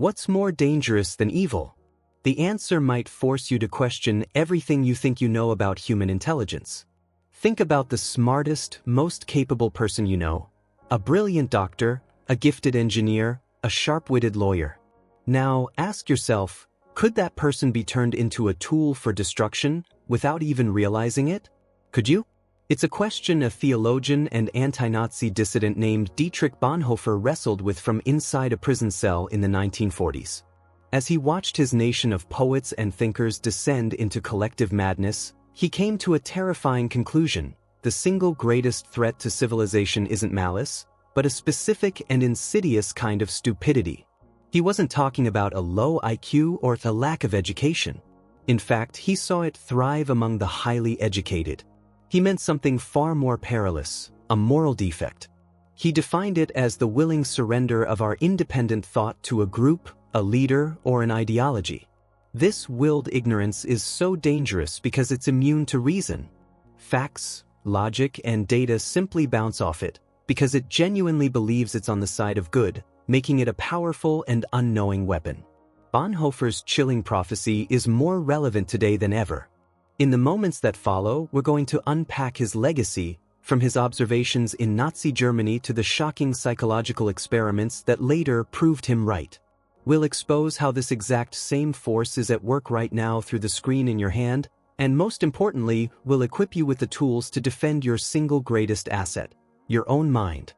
What's more dangerous than evil? The answer might force you to question everything you think you know about human intelligence. Think about the smartest, most capable person you know. A brilliant doctor, a gifted engineer, a sharp-witted lawyer. Now, ask yourself, could that person be turned into a tool for destruction without even realizing it? Could you? It's a question a theologian and anti-Nazi dissident named Dietrich Bonhoeffer wrestled with from inside a prison cell in the 1940s. As he watched his nation of poets and thinkers descend into collective madness, he came to a terrifying conclusion. The single greatest threat to civilization isn't malice, but a specific and insidious kind of stupidity. He wasn't talking about a low IQ or a lack of education. In fact, he saw it thrive among the highly educated. He meant something far more perilous, a moral defect. He defined it as the willing surrender of our independent thought to a group, a leader, or an ideology. This willed ignorance is so dangerous because it's immune to reason. Facts, logic, and data simply bounce off it because it genuinely believes it's on the side of good, making it a powerful and unknowing weapon. Bonhoeffer's chilling prophecy is more relevant today than ever. In the moments that follow, we're going to unpack his legacy, from his observations in Nazi Germany to the shocking psychological experiments that later proved him right. We'll expose how this exact same force is at work right now through the screen in your hand, and most importantly, we'll equip you with the tools to defend your single greatest asset, your own mind.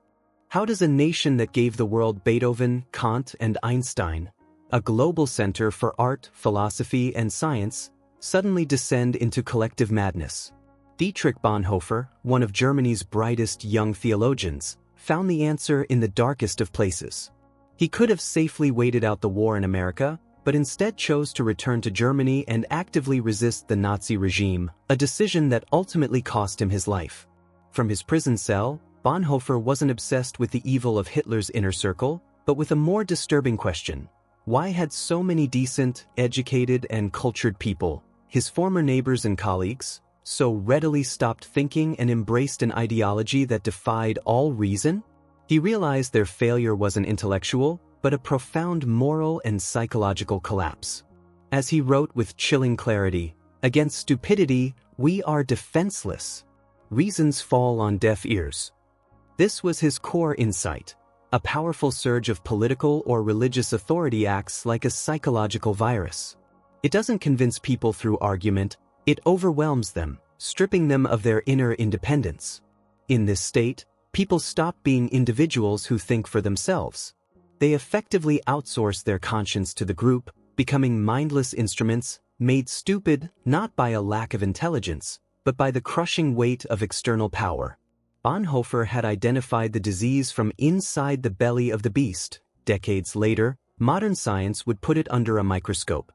How does a nation that gave the world Beethoven, Kant, and Einstein, a global center for art, philosophy, and science, suddenly descend into collective madness? Dietrich Bonhoeffer, one of Germany's brightest young theologians, found the answer in the darkest of places. He could have safely waited out the war in America, but instead chose to return to Germany and actively resist the Nazi regime, a decision that ultimately cost him his life. From his prison cell, Bonhoeffer wasn't obsessed with the evil of Hitler's inner circle, but with a more disturbing question. Why had so many decent, educated, and cultured people, his former neighbors and colleagues, so readily stopped thinking and embraced an ideology that defied all reason? He realized their failure wasn't intellectual, but a profound moral and psychological collapse. As he wrote with chilling clarity, "Against stupidity, we are defenseless. Reasons fall on deaf ears." This was his core insight. A powerful surge of political or religious authority acts like a psychological virus. It doesn't convince people through argument, it overwhelms them, stripping them of their inner independence. In this state, people stop being individuals who think for themselves. They effectively outsource their conscience to the group, becoming mindless instruments, made stupid not by a lack of intelligence, but by the crushing weight of external power. Bonhoeffer had identified the disease from inside the belly of the beast. Decades later, modern science would put it under a microscope.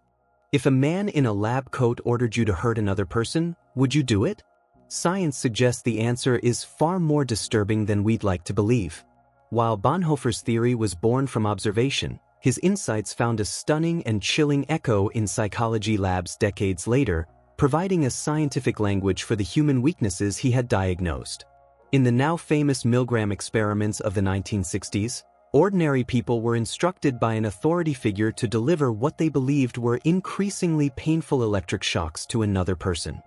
If a man in a lab coat ordered you to hurt another person, would you do it? Science suggests the answer is far more disturbing than we'd like to believe. While Bonhoeffer's theory was born from observation, his insights found a stunning and chilling echo in psychology labs decades later, providing a scientific language for the human weaknesses he had diagnosed. In the now famous Milgram experiments of the 1960s, ordinary people were instructed by an authority figure to deliver what they believed were increasingly painful electric shocks to another person.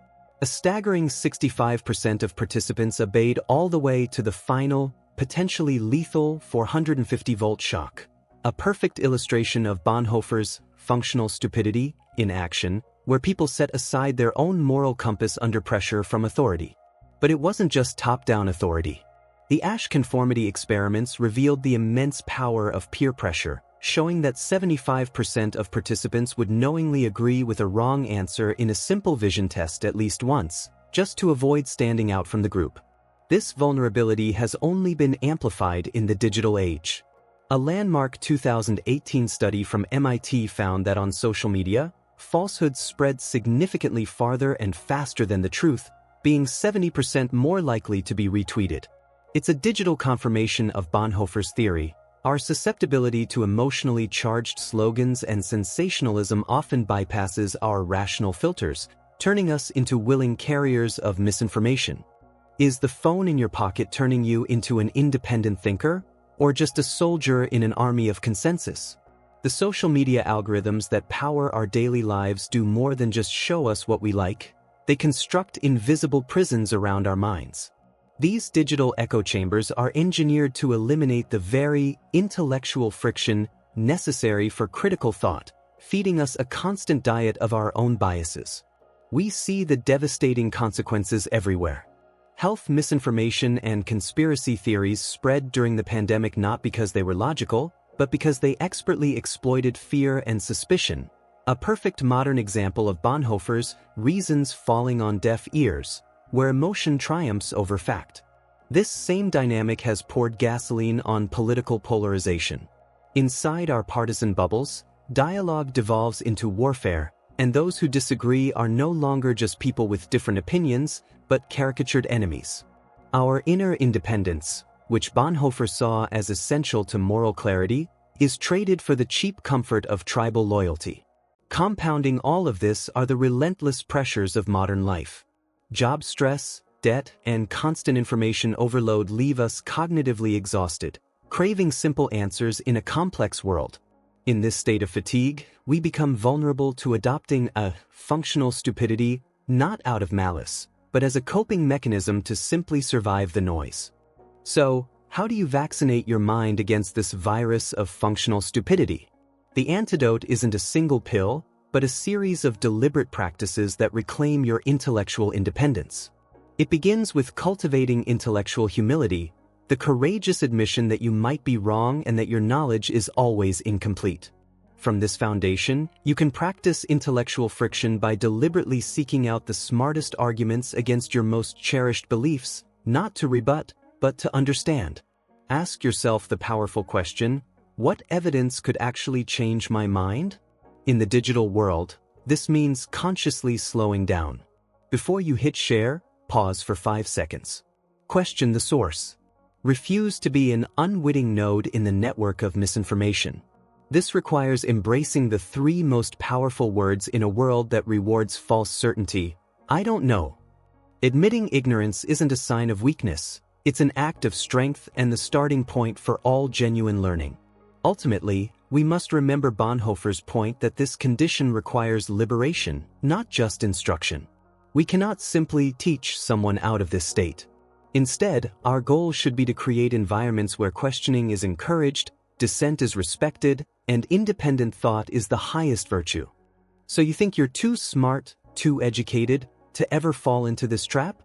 A staggering 65% of participants obeyed all the way to the final, potentially lethal 450-volt shock. A perfect illustration of Bonhoeffer's functional stupidity in action, where people set aside their own moral compass under pressure from authority. But it wasn't just top-down authority. The Asch conformity experiments revealed the immense power of peer pressure, showing that 75% of participants would knowingly agree with a wrong answer in a simple vision test at least once, just to avoid standing out from the group. This vulnerability has only been amplified in the digital age. A landmark 2018 study from MIT found that on social media, falsehoods spread significantly farther and faster than the truth, being 70% more likely to be retweeted. It's a digital confirmation of Bonhoeffer's theory. Our susceptibility to emotionally charged slogans and sensationalism often bypasses our rational filters, turning us into willing carriers of misinformation. Is the phone in your pocket turning you into an independent thinker, or just a soldier in an army of consensus? The social media algorithms that power our daily lives do more than just show us what we like. They construct invisible prisons around our minds. These digital echo chambers are engineered to eliminate the very intellectual friction necessary for critical thought, feeding us a constant diet of our own biases. We see the devastating consequences everywhere. Health misinformation and conspiracy theories spread during the pandemic not because they were logical, but because they expertly exploited fear and suspicion. A perfect modern example of Bonhoeffer's reasons falling on deaf ears, where emotion triumphs over fact. This same dynamic has poured gasoline on political polarization. Inside our partisan bubbles, dialogue devolves into warfare, and those who disagree are no longer just people with different opinions, but caricatured enemies. Our inner independence, which Bonhoeffer saw as essential to moral clarity, is traded for the cheap comfort of tribal loyalty. Compounding all of this are the relentless pressures of modern life. Job stress, debt, and constant information overload leave us cognitively exhausted, craving simple answers in a complex world. In this state of fatigue, we become vulnerable to adopting a functional stupidity not out of malice, but as a coping mechanism to simply survive the noise. So, how do you vaccinate your mind against this virus of functional stupidity? The antidote isn't a single pill, but a series of deliberate practices that reclaim your intellectual independence. It begins with cultivating intellectual humility, the courageous admission that you might be wrong and that your knowledge is always incomplete. From this foundation, you can practice intellectual friction by deliberately seeking out the smartest arguments against your most cherished beliefs, not to rebut, but to understand. Ask yourself the powerful question, what evidence could actually change my mind? In the digital world, this means consciously slowing down. Before you hit share, pause for 5 seconds. Question the source. Refuse to be an unwitting node in the network of misinformation. This requires embracing the 3 most powerful words in a world that rewards false certainty. I don't know. Admitting ignorance isn't a sign of weakness. It's an act of strength and the starting point for all genuine learning. Ultimately, we must remember Bonhoeffer's point that this condition requires liberation, not just instruction. We cannot simply teach someone out of this state. Instead, our goal should be to create environments where questioning is encouraged, dissent is respected, and independent thought is the highest virtue. So you think you're too smart, too educated, to ever fall into this trap?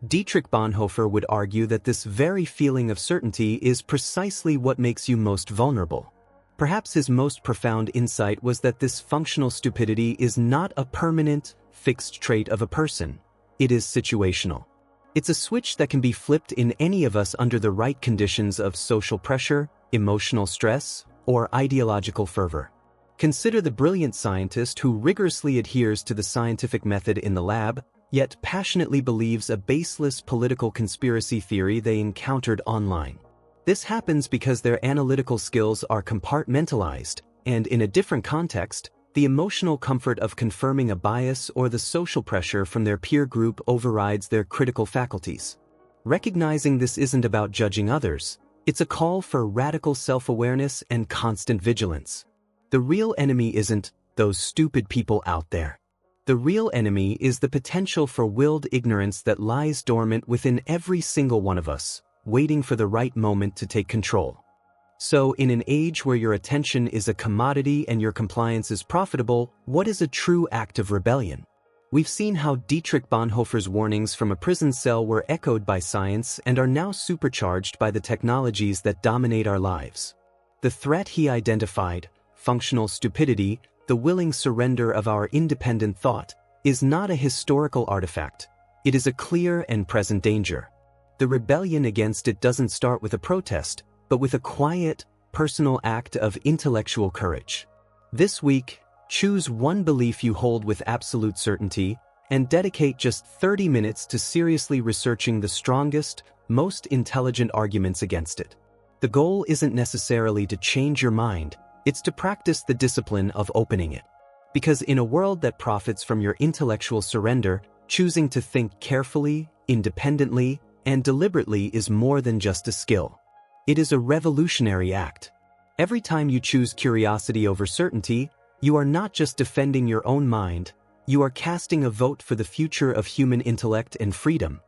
Dietrich Bonhoeffer would argue that this very feeling of certainty is precisely what makes you most vulnerable. Perhaps his most profound insight was that this functional stupidity is not a permanent, fixed trait of a person. It is situational. It's a switch that can be flipped in any of us under the right conditions of social pressure, emotional stress, or ideological fervor. Consider the brilliant scientist who rigorously adheres to the scientific method in the lab, yet passionately believes a baseless political conspiracy theory they encountered online. This happens because their analytical skills are compartmentalized, and in a different context, the emotional comfort of confirming a bias or the social pressure from their peer group overrides their critical faculties. Recognizing this isn't about judging others, it's a call for radical self-awareness and constant vigilance. The real enemy isn't those stupid people out there. The real enemy is the potential for willed ignorance that lies dormant within every single one of us, waiting for the right moment to take control. So, in an age where your attention is a commodity and your compliance is profitable, what is a true act of rebellion? We've seen how Dietrich Bonhoeffer's warnings from a prison cell were echoed by science and are now supercharged by the technologies that dominate our lives. The threat he identified, functional stupidity, the willing surrender of our independent thought, is not a historical artifact. It is a clear and present danger. The rebellion against it doesn't start with a protest, but with a quiet, personal act of intellectual courage. This week, choose one belief you hold with absolute certainty and dedicate just 30 minutes to seriously researching the strongest, most intelligent arguments against it. The goal isn't necessarily to change your mind, it's to practice the discipline of opening it. Because in a world that profits from your intellectual surrender, choosing to think carefully, independently, and deliberately is more than just a skill. It is a revolutionary act. Every time you choose curiosity over certainty, you are not just defending your own mind, you are casting a vote for the future of human intellect and freedom.